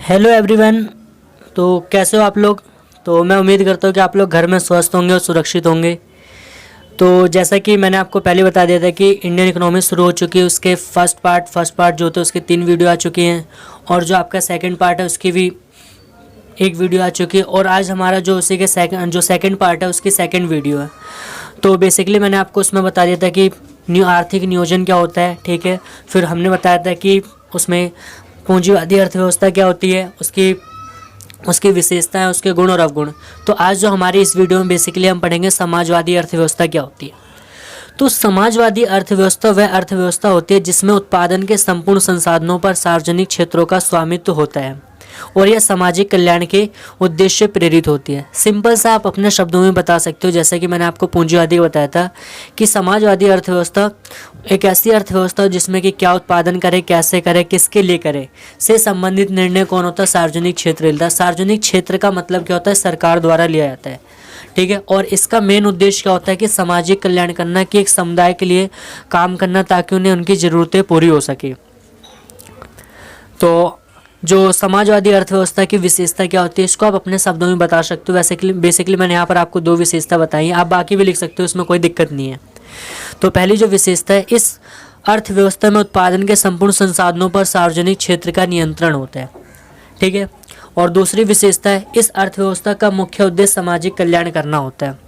Hello everyone. तो कैसे हो आप लोग। तो मैं उम्मीद करता हूँ कि आप लोग घर में स्वस्थ होंगे और सुरक्षित होंगे। तो जैसा कि मैंने आपको पहले बता दिया था कि इंडियन इकोनॉमी शुरू हो चुकी है, उसके फर्स्ट पार्ट जो थे उसके 3 वीडियो आ चुकी हैं और जो आपका सेकंड पार्ट है उसकी भी एक वीडियो आ चुकी है और आज हमारा जो उसी के सेकंड पार्ट है उसकी सेकंड वीडियो है। तो बेसिकली मैंने आपको उसमें बता दिया था कि आर्थिक नियोजन क्या होता है, ठीक है। फिर हमने बताया था कि उसमें पूंजीवादी अर्थव्यवस्था क्या होती है, उसकी उसकी विशेषताएं, उसके गुण और अवगुण। तो आज जो हमारी इस वीडियो में बेसिकली हम पढ़ेंगे समाजवादी अर्थव्यवस्था क्या होती है। तो समाजवादी अर्थव्यवस्था वह अर्थव्यवस्था होती है जिसमें उत्पादन के संपूर्ण संसाधनों पर सार्वजनिक क्षेत्रों का स्वामित्व होता है और यह सामाजिक कल्याण के उद्देश्य से प्रेरित होती है। सिंपल सा आप अपने शब्दों में बता सकते हो, जैसे कि मैंने आपको पूंजीवादी का बताया था कि समाजवादी अर्थव्यवस्था एक ऐसी अर्थव्यवस्था जिसमें कि क्या उत्पादन करे, कैसे करे, किसके लिए करे से संबंधित निर्णय कौन होता है, सार्वजनिक क्षेत्र लेता है। सार्वजनिक क्षेत्र का मतलब क्या होता है, सरकार द्वारा लिया जाता है, ठीक है। और इसका मेन उद्देश्य क्या होता है कि सामाजिक कल्याण करना, कि एक समुदाय के लिए काम करना ताकि उन्हें उनकी ज़रूरतें पूरी हो सके। तो जो समाजवादी अर्थव्यवस्था की विशेषता क्या होती है इसको आप अपने शब्दों में बता सकते हो। वैसे बेसिकली मैंने यहाँ पर आपको 2 विशेषता बताई हैं, आप बाकी भी लिख सकते हो, इसमें कोई दिक्कत नहीं है। तो पहली जो विशेषता है, इस अर्थव्यवस्था में उत्पादन के संपूर्ण संसाधनों पर सार्वजनिक क्षेत्र का नियंत्रण होता है, ठीक है। और दूसरी विशेषता है, इस अर्थव्यवस्था का मुख्य उद्देश्य सामाजिक कल्याण करना होता है।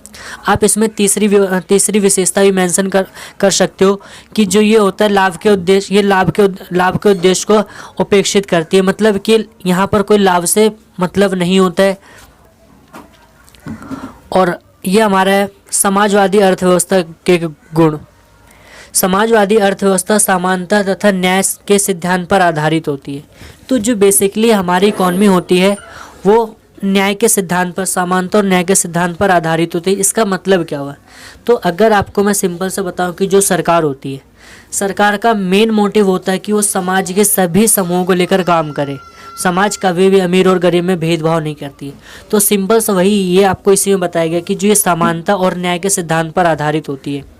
आप इसमें तीसरी विशेषता भी मेंशन कर सकते हो कि जो ये होता है लाभ के उद्देश्य, ये लाभ के उद्देश्य को उपेक्षित करती है, मतलब कि यहाँ पर कोई लाभ से मतलब नहीं होता है। और ये हमारा है समाजवादी अर्थव्यवस्था के गुण। समाजवादी अर्थव्यवस्था समानता तथा न्याय के सिद्धांत पर आधारित होती है। तो जो बेसिकली हमारी इकॉनमी होती है वो न्याय के सिद्धांत पर, समानता और न्याय के सिद्धांत पर आधारित होती है। इसका मतलब क्या हुआ, तो अगर आपको मैं सिंपल से बताऊं कि जो सरकार होती है, सरकार का मेन मोटिव होता है कि वो समाज के सभी समूहों को लेकर काम करे। समाज कभी भी अमीर और गरीब में भेदभाव नहीं करती है। तो सिंपल से वही ये आपको इसी में बताया गया कि जो ये समानता और न्याय के सिद्धांत पर आधारित होती है।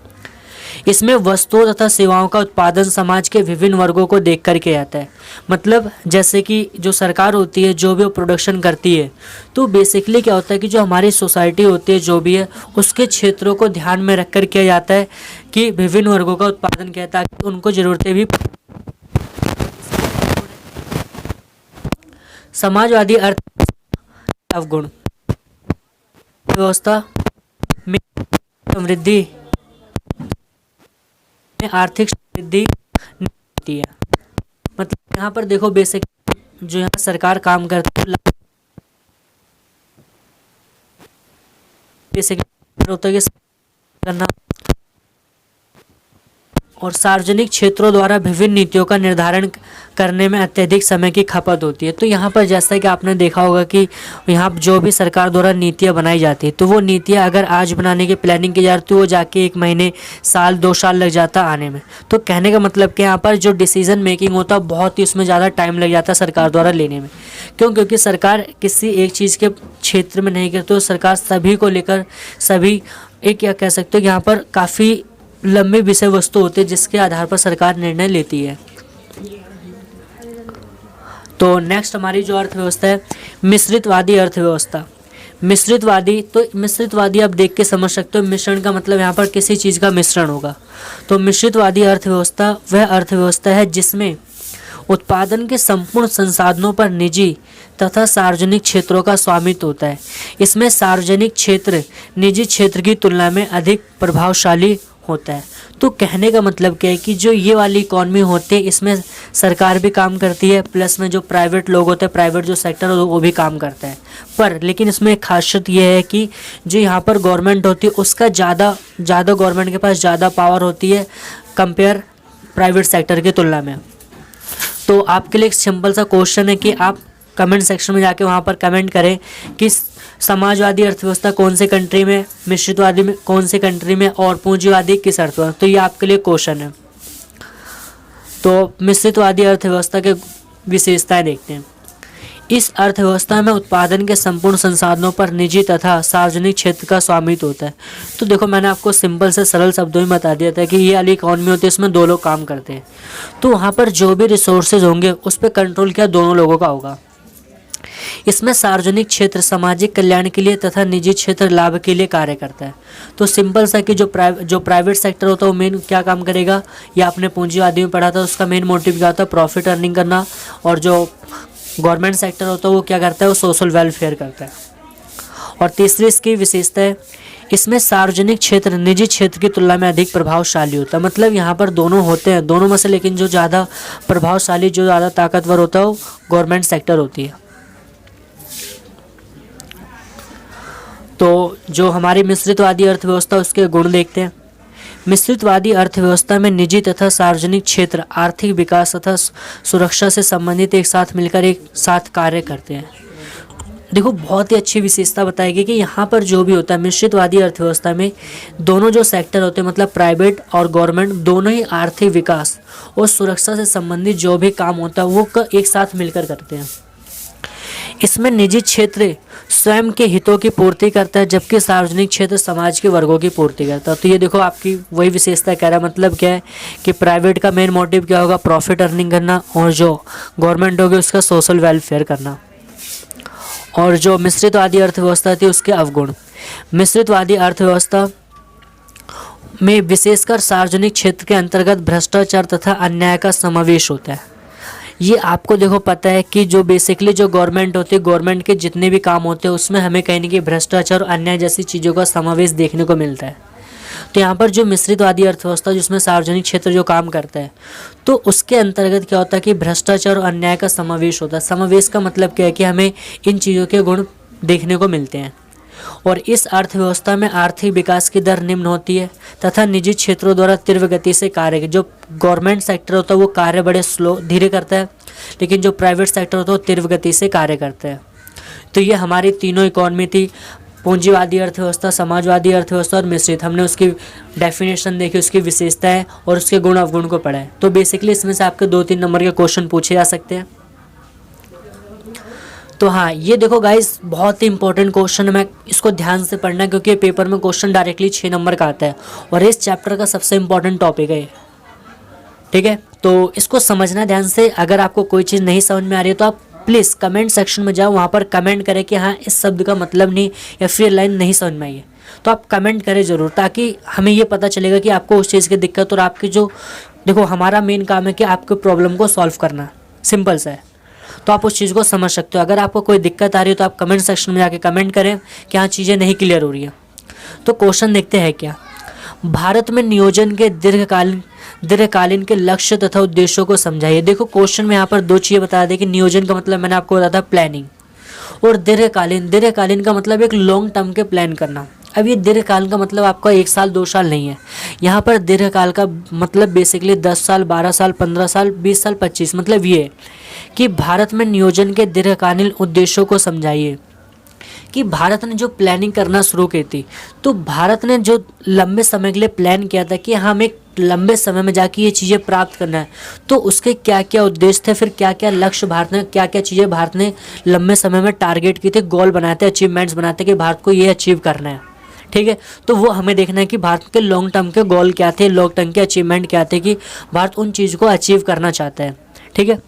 इसमें वस्तुओं तथा सेवाओं का उत्पादन समाज के विभिन्न वर्गों को देख कर किया जाता है। मतलब जैसे कि जो सरकार होती है, जो भी वो प्रोडक्शन करती है, तो बेसिकली क्या होता है कि जो हमारी सोसाइटी होती है, जो भी है, उसके क्षेत्रों को ध्यान में रखकर किया जाता है कि विभिन्न वर्गों का उत्पादन किया ताकि उनको ज़रूरतें भी। समाजवादी अवगुण व्यवस्था में समृद्धि में आर्थिक समृद्धि नहीं होती है। मतलब यहाँ पर देखो बेसिक जो यहाँ सरकार काम करती है, बेसिक होता है करना और सार्वजनिक क्षेत्रों द्वारा विभिन्न नीतियों का निर्धारण करने में अत्यधिक समय की खपत होती है। तो यहाँ पर जैसा कि आपने देखा होगा कि यहाँ जो भी सरकार द्वारा नीतियाँ बनाई जाती है, तो वो नीतियाँ अगर आज बनाने की प्लानिंग की जाती है तो वो जाके 1 महीने, साल, 2 साल लग जाता आने में। तो कहने का मतलब कि यहाँ पर जो डिसीजन मेकिंग होता है बहुत ही उसमें ज़्यादा टाइम लग जाता है सरकार द्वारा लेने में। क्यों? क्योंकि सरकार किसी एक चीज़ के क्षेत्र में नहीं करती, तो सरकार सभी को लेकर सभी एक क्या कह सकते हो कि यहाँ पर काफ़ी लंबी विषय वस्तु होती है जिसके आधार पर सरकार निर्णय लेती है। तो नेक्स्ट हमारी जो अर्थव्यवस्था है मिश्रितवादी अर्थव्यवस्था। मिश्रितवादी आप देख के समझ सकते हो, मिश्रण का मतलब यहाँ पर किसी चीज़ का मिश्रण होगा। तो मिश्रितवादी अर्थव्यवस्था वह अर्थव्यवस्था है जिसमें उत्पादन के संपूर्ण संसाधनों पर निजी तथा सार्वजनिक क्षेत्रों का स्वामित्व होता है। इसमें सार्वजनिक क्षेत्र निजी क्षेत्र की तुलना में अधिक प्रभावशाली होता है। तो कहने का मतलब क्या है कि जो ये वाली इकॉनमी होती है इसमें सरकार भी काम करती है, प्लस में जो प्राइवेट लोग होते हैं, प्राइवेट जो सेक्टर है वो भी काम करता है। पर लेकिन इसमें एक खासियत ये है कि जो यहाँ पर गवर्नमेंट होती है उसका ज़्यादा गवर्नमेंट के पास ज़्यादा पावर होती है कंपेयर प्राइवेट सेक्टर की तुलना में। तो आपके लिए एक सिंपल सा क्वेश्चन है कि आप कमेंट सेक्शन में जाके वहाँ पर कमेंट करें कि समाजवादी अर्थव्यवस्था कौन से कंट्री में, मिश्रितवादी में कौन से कंट्री में और पूंजीवादी किस अर्थव्यवस्था। तो ये आपके लिए क्वेश्चन है। तो मिश्रितवादी अर्थव्यवस्था के विशेषताएं देखते हैं। इस अर्थव्यवस्था में उत्पादन के संपूर्ण संसाधनों पर निजी तथा सार्वजनिक क्षेत्र का स्वामित्व होता है। तो देखो मैंने आपको सिंपल से सरल शब्दों में बता दिया था कि ये वाली इकॉनमी होती है, इसमें 2 लोग काम करते हैं। तो वहाँ पर जो भी रिसोर्सेज होंगे उस पर कंट्रोल क्या दोनों लोगों का होगा। इसमें सार्वजनिक क्षेत्र सामाजिक कल्याण के लिए तथा निजी क्षेत्र लाभ के लिए कार्य करता है। तो सिंपल सा कि जो प्राइवेट सेक्टर होता है वो मेन क्या काम करेगा, या आपने पूंजीवादी में पढ़ा था, उसका मेन मोटिव क्या होता है, प्रॉफिट अर्निंग करना। और जो गवर्नमेंट सेक्टर होता है वो क्या करता है, वो सोशल वेलफेयर करता है। और तीसरी इसकी विशेषता है, इसमें सार्वजनिक क्षेत्र निजी क्षेत्र की तुलना में अधिक प्रभावशाली होता है। मतलब यहाँ पर दोनों होते हैं, दोनों में से लेकिन जो ज़्यादा प्रभावशाली, जो ज़्यादा ताकतवर होता है वो गवर्नमेंट सेक्टर होती है। तो जो हमारी मिश्रितवादी अर्थव्यवस्था, उसके गुण देखते हैं। मिश्रितवादी अर्थव्यवस्था में निजी तथा सार्वजनिक क्षेत्र आर्थिक विकास तथा सुरक्षा से संबंधित एक साथ मिलकर एक साथ कार्य करते हैं। देखो बहुत ही अच्छी विशेषता बताएगी कि यहाँ पर जो भी होता है मिश्रितवादी अर्थव्यवस्था में दोनों जो सेक्टर होते हैं, मतलब प्राइवेट और गवर्नमेंट, दोनों ही आर्थिक विकास और सुरक्षा से संबंधित जो भी काम होता है वो एक साथ मिलकर करते हैं। इसमें निजी क्षेत्र स्वयं के हितों की पूर्ति करता है, जबकि सार्वजनिक क्षेत्र समाज के वर्गों की पूर्ति करता है। तो ये देखो आपकी वही विशेषता कह रहा है। मतलब क्या है कि प्राइवेट का मेन मोटिव क्या होगा, प्रॉफिट अर्निंग करना, और जो गवर्नमेंट होगी उसका सोशल वेलफेयर करना। और जो मिश्रितवादी अर्थव्यवस्था थी उसके अवगुण, मिश्रितवादी अर्थव्यवस्था में विशेषकर सार्वजनिक क्षेत्र के अंतर्गत भ्रष्टाचार तथा अन्याय का समावेश होता है। ये आपको देखो पता है कि जो बेसिकली जो गवर्नमेंट होती है, गवर्नमेंट के जितने भी काम होते हैं उसमें हमें कहीं ना कहीं भ्रष्टाचार और अन्याय जैसी चीज़ों का समावेश देखने को मिलता है। तो यहाँ पर जो मिश्रितवादी अर्थव्यवस्था जिसमें सार्वजनिक क्षेत्र जो काम करता है, तो उसके अंतर्गत क्या होता है कि भ्रष्टाचार और अन्याय का समावेश होता है। समावेश का मतलब क्या है कि हमें इन चीज़ों के गुण देखने को मिलते हैं। और इस अर्थव्यवस्था में आर्थिक विकास की दर निम्न होती है तथा निजी क्षेत्रों द्वारा तीव्र गति से कार्य, जो गवर्नमेंट सेक्टर होता है वो कार्य बड़े स्लो धीरे करता है, लेकिन जो प्राइवेट सेक्टर होता है वो तीव्र गति से कार्य करता है। तो ये हमारी तीनों इकॉनमी थी, पूंजीवादी अर्थव्यवस्था, समाजवादी अर्थव्यवस्था और मिश्रित। हमने उसकी डेफिनेशन देखी, उसकी विशेषताएं और उसके गुण अवगुण को पढ़ा है। तो बेसिकली इसमें से आपके 2-3 नंबर के क्वेश्चन पूछे जा सकते हैं। तो हाँ, ये देखो गाइस बहुत ही इंपॉर्टेंट क्वेश्चन है, मैं इसको ध्यान से पढ़ना क्योंकि पेपर में क्वेश्चन डायरेक्टली 6 नंबर का आता है और इस चैप्टर का सबसे इंपॉर्टेंट टॉपिक है। ठीक है, तो इसको समझना ध्यान से। अगर आपको कोई चीज़ नहीं समझ में आ रही है तो आप प्लीज़ कमेंट सेक्शन में जाओ, वहाँ पर कमेंट करें कि हाँ इस शब्द का मतलब नहीं या फिर लाइन नहीं समझ में आई है, तो आप कमेंट करें ज़रूर, ताकि हमें ये पता चलेगा कि आपको उस चीज़ की दिक्कत और आपकी जो, देखो हमारा मेन काम है कि आपके प्रॉब्लम को सॉल्व करना, सिंपल सा है। तो आप उस चीज़ को समझ सकते हो। अगर आपको कोई दिक्कत आ रही है तो आप कमेंट सेक्शन में जाके कमेंट करें कि हाँ चीज़ें नहीं क्लियर हो रही है। तो क्वेश्चन देखते हैं क्या, भारत में नियोजन के दीर्घकालीन के लक्ष्य तथा उद्देश्यों को समझाइए। देखो क्वेश्चन में यहाँ पर 2 चीज़ें बता दें कि नियोजन का मतलब मैंने आपको बताया था प्लानिंग, और दीर्घकालीन का मतलब एक लॉन्ग टर्म के प्लान करना। अब ये दीर्घकाल का मतलब आपका 1 साल 2 साल नहीं है, यहाँ पर दीर्घकाल का मतलब बेसिकली 10 साल 12 साल 15 साल 20 साल 25, मतलब ये है कि भारत में नियोजन के दीर्घकालीन उद्देश्यों को समझाइए। कि भारत ने जो प्लानिंग करना शुरू की थी, तो भारत ने जो लंबे समय के लिए प्लान किया था कि हम एक लंबे समय में जाके ये चीज़ें प्राप्त करना है, तो उसके क्या क्या उद्देश्य थे, फिर क्या क्या लक्ष्य भारत ने, क्या क्या चीज़ें भारत ने लंबे समय में टारगेट की थी, गोल बनाए थे, अचीवमेंट्स बनाते कि भारत को ये अचीव करना है। ठीक है, तो वो हमें देखना है कि भारत के लॉन्ग टर्म के गोल क्या थे, लॉन्ग टर्म के अचीवमेंट क्या थे, कि भारत उन चीज़ को अचीव करना चाहता है। ठीक है,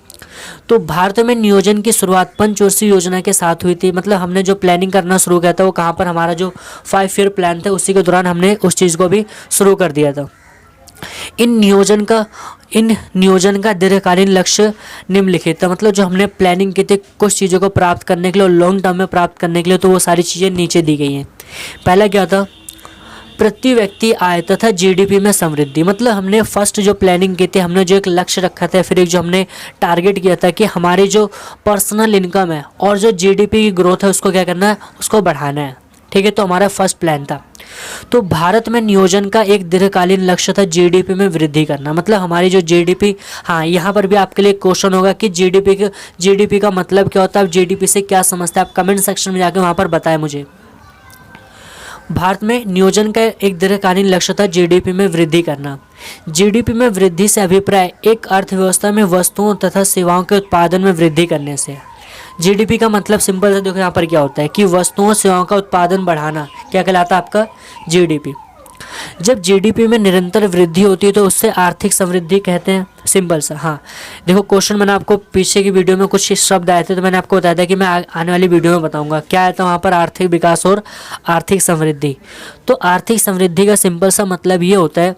तो भारत में नियोजन की शुरुआत पंचवर्षीय योजना के साथ हुई थी। मतलब हमने जो प्लानिंग करना शुरू किया था वो कहाँ पर, हमारा जो 5 ईयर प्लान था उसी के दौरान हमने उस चीज़ को भी शुरू कर दिया था। इन नियोजन का दीर्घकालीन लक्ष्य निम्नलिखित था। मतलब जो हमने प्लानिंग की थी कुछ चीज़ों को प्राप्त करने के लिए और लॉन्ग टर्म में प्राप्त करने के लिए, तो वो सारी चीज़ें नीचे दी गई हैं। पहला क्या था, प्रति व्यक्ति आय तथा जीडीपी में समृद्धि। मतलब हमने फर्स्ट जो प्लानिंग की थी, हमने जो एक लक्ष्य रखा था, फिर एक जो हमने टारगेट किया था कि हमारी जो पर्सनल इनकम है और जो जीडीपी की ग्रोथ है उसको क्या करना है, उसको बढ़ाना है। ठीक है, तो हमारा फर्स्ट प्लान था। तो भारत में नियोजन का एक दीर्घकालीन लक्ष्य था जीडीपी में वृद्धि करना। मतलब हमारी जो जीडीपी, हाँ यहाँ पर भी आपके लिए क्वेश्चन होगा कि जीडीपी का मतलब क्या होता है, आप जीडीपी से क्या समझते हैं, आप कमेंट सेक्शन में जाकर वहाँ पर बताएं मुझे। भारत में नियोजन का एक दीर्घकालीन लक्ष्य था जीडीपी में वृद्धि करना। जीडीपी में वृद्धि से अभिप्राय एक अर्थव्यवस्था में वस्तुओं तथा सेवाओं के उत्पादन में वृद्धि करने से। जीडीपी का मतलब सिंपल से देखो यहाँ पर क्या होता है कि वस्तुओं सेवाओं का उत्पादन बढ़ाना क्या कहलाता है आपका जीडीपी। जब जीडीपी में निरंतर वृद्धि होती है तो उससे आर्थिक समृद्धि कहते हैं। सिंपल सा। हाँ देखो क्वेश्चन मैंने आपको पीछे की वीडियो में कुछ शब्द आए थे तो मैंने आपको बताया था कि मैं आने वाली वीडियो में बताऊंगा क्या आया था वहाँ पर, आर्थिक विकास और आर्थिक समृद्धि। तो आर्थिक समृद्धि का सिंपल सा मतलब ये होता है,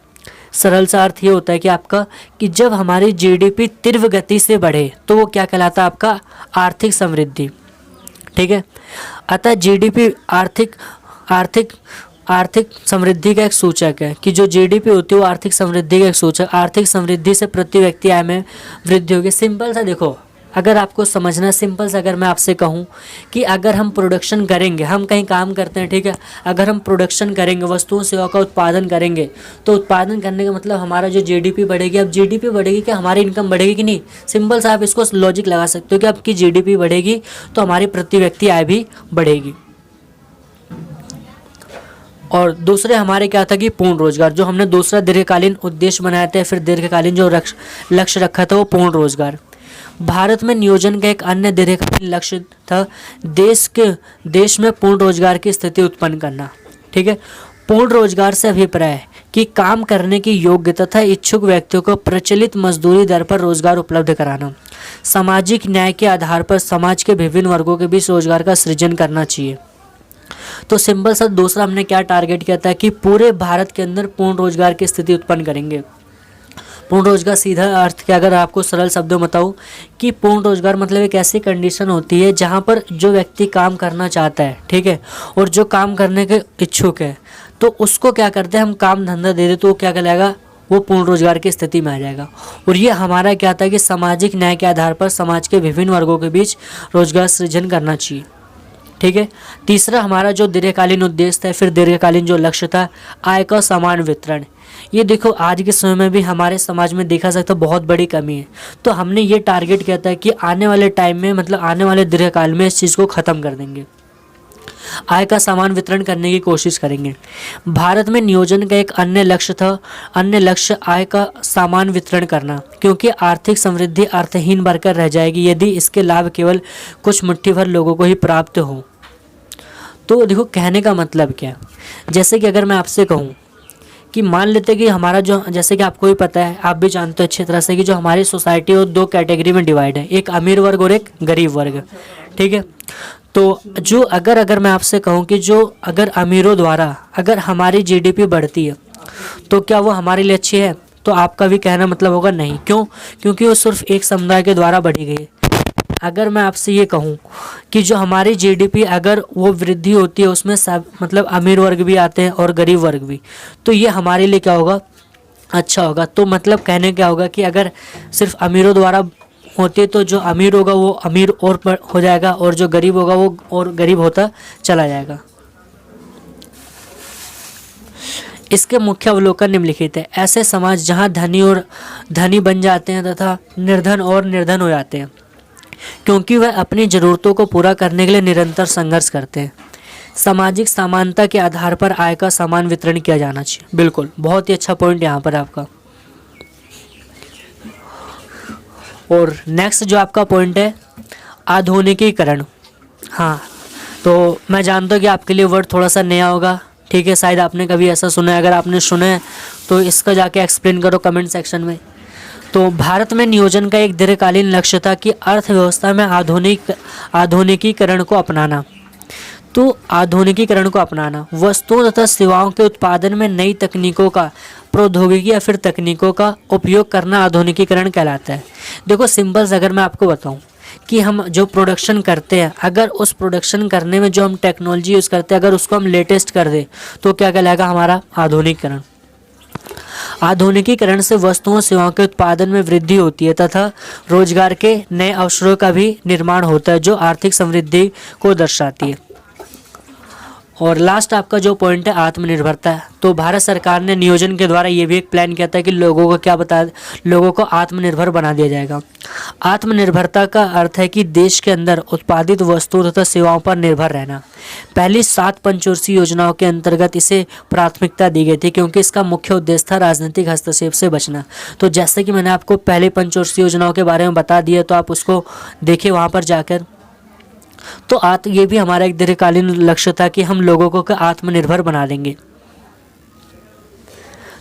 सरल सा अर्थ ये होता है कि आपका कि जब हमारी जीडीपी तीव्र गति से बढ़े तो वो क्या कहलाता है, आपका आर्थिक समृद्धि। ठीक है, अतः जीडीपी आर्थिक आर्थिक आर्थिक समृद्धि का एक सूचक है कि जो जीडीपी होती है वो आर्थिक समृद्धि का एक सूचक। आर्थिक समृद्धि से प्रति व्यक्ति आय में वृद्धि होगी। सिंपल सा देखो, अगर आपको समझना, सिंपल सा अगर मैं आपसे कहूँ कि अगर हम प्रोडक्शन करेंगे, हम कहीं काम करते हैं, ठीक है, अगर हम प्रोडक्शन करेंगे, वस्तुओं सेवा का उत्पादन करेंगे, तो उत्पादन करने का मतलब हमारा जो जीडीपी बढ़ेगी। अब जीडीपी बढ़ेगी क्या हमारी इनकम बढ़ेगी कि नहीं? सिंपल सा आप इसको लॉजिक लगा सकते हो कि आपकी जीडीपी बढ़ेगी तो हमारी प्रति व्यक्ति आय भी बढ़ेगी। और दूसरे हमारे क्या था कि पूर्ण रोजगार, जो हमने दूसरा दीर्घकालीन उद्देश्य बनाया था, फिर दीर्घकालीन जो लक्ष्य रखा था वो पूर्ण रोजगार। भारत में नियोजन का एक अन्य दीर्घकालीन लक्ष्य था देश में पूर्ण रोजगार की स्थिति उत्पन्न करना। ठीक है, पूर्ण रोजगार से अभिप्राय है कि काम करने की योग्य तथा इच्छुक व्यक्तियों को प्रचलित मजदूरी दर पर रोजगार उपलब्ध कराना। सामाजिक न्याय के आधार पर समाज के विभिन्न वर्गों के बीच रोजगार का सृजन करना चाहिए। तो सिंपल सा दूसरा हमने क्या टारगेट किया था कि पूरे भारत के अंदर पूर्ण रोजगार की स्थिति उत्पन्न करेंगे। पूर्ण रोजगार सीधा अर्थ क्या, अगर आपको सरल शब्दों में बताऊं कि पूर्ण रोजगार मतलब एक ऐसी कंडीशन होती है जहां पर जो व्यक्ति काम करना चाहता है, ठीक है, और जो काम करने के इच्छुक है, तो उसको क्या करते हैं हम काम धंधा दे दे तो वो क्या कहलाएगा, वो पूर्ण रोजगार की स्थिति में आ जाएगा। और ये हमारा क्या था कि सामाजिक न्याय के आधार पर समाज के विभिन्न वर्गों के बीच रोजगार सृजन करना चाहिए। ठीक है, तीसरा हमारा जो दीर्घकालीन उद्देश्य था, फिर दीर्घकालीन जो लक्ष्य था, आय का समान वितरण। ये देखो आज के समय में भी हमारे समाज में देखा सकता है बहुत बड़ी कमी है। तो हमने ये टारगेट किया था कि आने वाले टाइम में, मतलब आने वाले दीर्घकाल में इस चीज़ को ख़त्म कर देंगे, आय का समान वितरण करने की कोशिश करेंगे। भारत में नियोजन का एक अन्य लक्ष्य आय का समान वितरण करना, क्योंकि आर्थिक समृद्धि अर्थहीन बनकर रह जाएगी यदि इसके लाभ केवल कुछ मुट्ठी भर लोगों को ही प्राप्त हो। तो देखो कहने का मतलब क्या, जैसे कि अगर मैं आपसे कहूँ कि मान लेते कि हमारा जो, जैसे कि आपको भी पता है, आप भी जानते हो अच्छी तरह से कि जो हमारी सोसाइटी है दो कैटेगरी में डिवाइड है, एक अमीर वर्ग और एक गरीब वर्ग। ठीक है, तो जो अगर मैं आपसे कहूँ कि जो अगर अमीरों द्वारा अगर हमारी जीडीपी बढ़ती है तो क्या वो हमारे लिए अच्छी है? तो आपका भी कहना मतलब होगा नहीं। क्यों? क्योंकि वो सिर्फ एक समुदाय के द्वारा बढ़ी गई है। अगर मैं आपसे ये कहूँ कि जो हमारी जीडीपी अगर वो वृद्धि होती है उसमें सब मतलब अमीर वर्ग भी आते हैं और गरीब वर्ग भी, तो ये हमारे लिए क्या होगा, अच्छा होगा। तो मतलब कहने क्या होगा कि अगर सिर्फ अमीरों द्वारा होती है तो जो अमीर होगा वो अमीर और हो जाएगा और जो गरीब होगा वो और गरीब होता चला जाएगा। इसके मुख्य अवलोकन निम्नलिखित है। ऐसे समाज जहाँ धनी बन जाते हैं तथा निर्धन और निर्धन हो जाते हैं, क्योंकि वह अपनी ज़रूरतों को पूरा करने के लिए निरंतर संघर्ष करते हैं। सामाजिक समानता के आधार पर आय का समान वितरण किया जाना चाहिए। बिल्कुल, बहुत ही अच्छा पॉइंट यहाँ पर आपका। और नेक्स्ट जो आपका पॉइंट है आधुनिकीकरण। हाँ, तो मैं जानता हूँ कि आपके लिए वर्ड थोड़ा सा नया होगा, ठीक है, शायद आपने कभी ऐसा सुना है। अगर आपने सुना है तो इसका जाके एक्सप्लेन करो कमेंट सेक्शन में। तो भारत में नियोजन का एक दीर्घकालीन लक्ष्य था कि अर्थव्यवस्था में आधुनिकीकरण को अपनाना। तो आधुनिकीकरण को अपनाना, वस्तुओं तथा सेवाओं के उत्पादन में नई तकनीकों का, प्रौद्योगिकी या फिर तकनीकों का उपयोग करना आधुनिकीकरण कहलाता है। देखो सिंपल से अगर मैं आपको बताऊं कि हम जो प्रोडक्शन करते हैं, अगर उस प्रोडक्शन करने में जो हम टेक्नोलॉजी यूज़ करते हैं अगर उसको हम लेटेस्ट कर दें तो क्या कहलाएगा, हमारा आधुनिकीकरण। आधुनिकीकरण से वस्तुओं सेवाओं के उत्पादन में वृद्धि होती है तथा रोजगार के नए अवसरों का भी निर्माण होता है जो आर्थिक समृद्धि को दर्शाती है। और लास्ट आपका जो पॉइंट है आत्मनिर्भरता है। तो भारत सरकार ने नियोजन के द्वारा ये भी एक प्लान किया था कि लोगों को आत्मनिर्भर बना दिया जाएगा। आत्मनिर्भरता का अर्थ है कि देश के अंदर उत्पादित वस्तुओं तथा सेवाओं पर निर्भर रहना। पहली 7 पंचवर्षीय योजनाओं के अंतर्गत इसे प्राथमिकता दी गई थी क्योंकि इसका मुख्य उद्देश्य था राजनीतिक हस्तक्षेप से बचना। तो जैसे कि मैंने आपको पहले पंचवर्षीय योजनाओं के बारे में बता दिया, तो आप उसको देखिए वहाँ पर जाकर। तो ये भी हमारा एक दीर्घकालीन लक्ष्य था कि हम लोगों को आत्मनिर्भर बना देंगे।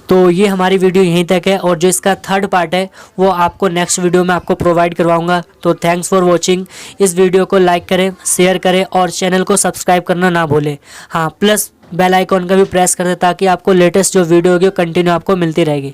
तो ये हमारी वीडियो यहीं तक है, और जो इसका थर्ड पार्ट है वो आपको नेक्स्ट वीडियो में आपको प्रोवाइड करवाऊंगा। तो थैंक्स फॉर वॉचिंग। इस वीडियो को लाइक करें, शेयर करें और चैनल को सब्सक्राइब करना ना भूलें। हाँ, प्लस बेल आइकॉन का भी प्रेस कर दें ताकि आपको लेटेस्ट जो वीडियो होगी वो कंटिन्यू आपको मिलती रहेगी।